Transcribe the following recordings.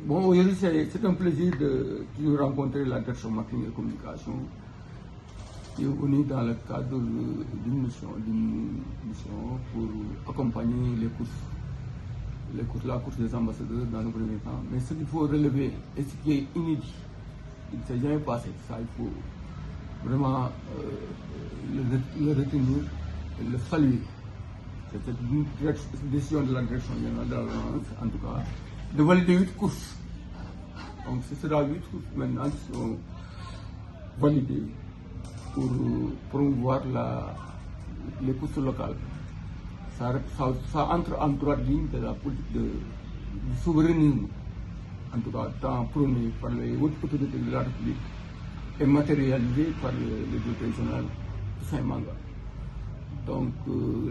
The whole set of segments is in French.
Bon, aujourd'hui, c'est un plaisir de toujours rencontrer la direction marketing et communication qui est venue dans le cadre d'une mission pour accompagner les courses, la course des ambassadeurs dans le premier temps. Mais ce qu'il faut relever et ce qui est inédit, il ne s'est jamais passé, ça il faut vraiment le retenir et le saluer. C'est une décision de la direction générale de la Relance, en tout cas, de valider 8 courses. Donc ce sera 8 courses maintenant qui sont validées pour promouvoir les courses locales. Ça entre en droite ligne de la politique du souverainisme, en tout cas tant prôné par les hautes autorités de la République et matérialisé par le directeur général Toussaint Manga. Donc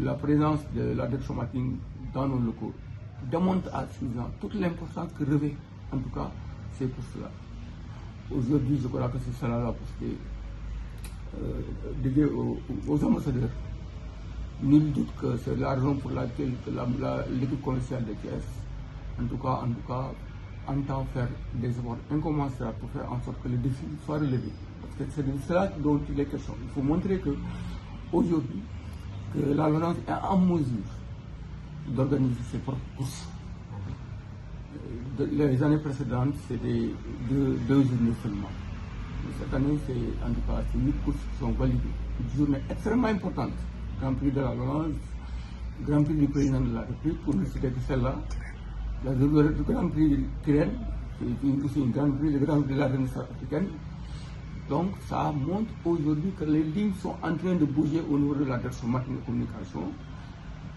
la présence de la direction marketing dans nos locaux démontre à suffisance toute l'importance que revêt en tout cas ces courses-là. Aujourd'hui, je crois que c'est cela la course dédiée aux ambassadeurs. Nul doute que c'est la raison pour laquelle l'équipe commerciale de Thiès, en tout cas, entend faire des efforts incommensurables pour faire en sorte que le défi soit relevé. Parce que c'est de cela dont il est question. Il faut montrer que aujourd'hui, que la Relance est en mesure d'organiser ses propres courses. Les années précédentes, c'était deux journées seulement. Cette année, c'est en tout cas 8 courses qui sont validées. Une journée extrêmement importante. Grand Prix de la Relance, Grand Prix du président de la République, pour ne citer que celle-là. Le Grand Prix de Kirène, c'est aussi un Grand Prix, le Grand Prix de la Renaissance africaine. Donc ça montre aujourd'hui que les lignes sont en train de bouger au niveau de la direction marketing et communication.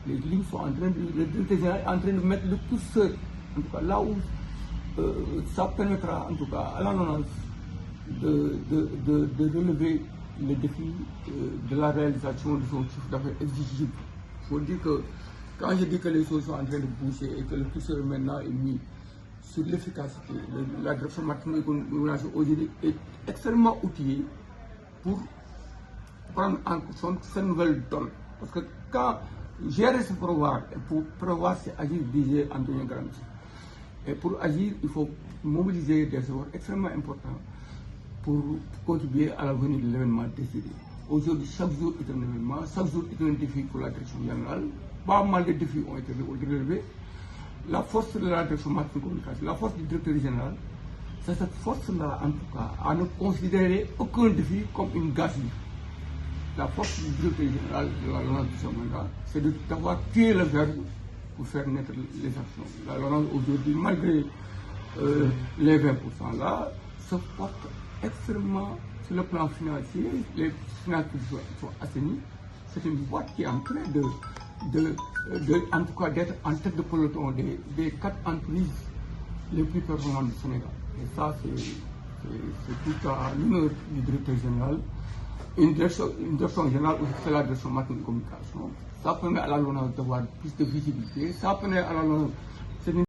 Les lignes sont en train de mettre le curseur, en tout cas là où ça permettra en tout cas à la Relance de relever les défis de la réalisation de son chiffre d'affaires exigible. Il faut dire que quand je dis que les choses sont en train de bouger et que le curseur maintenant est mis sur l'efficacité, la direction marketing et communication aujourd'hui est extrêmement outillée pour prendre en compte cette nouvelle donne. Parce que quand gérer ce pouvoir, et pour prévoir, c'est agir, disait Antonio Gramsci. Et pour agir, il faut mobiliser des efforts extrêmement importants pour contribuer à la venue de l'événement décidé. Aujourd'hui, chaque jour est un événement, chaque jour est un défi pour la direction générale. Pas mal de défis ont été relevés. La force de la direction marketing communication, la force du directeur général, c'est cette force-là, en tout cas, à ne considérer aucun défi comme une gâchis. La force du directeur général de la Relance de ce mandat, c'est d'avoir tué le verbe pour faire naître les actions. La Relance aujourd'hui, malgré les 20% là, se porte extrêmement sur le plan financier. Les finances sont assainies. C'est une boîte qui est en train en tout cas d'être en tête de peloton des 4 entreprises les plus performantes du Sénégal. Et ça, c'est tout à l'honneur du directeur général. Une direction générale, c'est la direction marketing et communication. Ça permet à la Relance d'avoir plus de visibilité. Ça permet à la Relance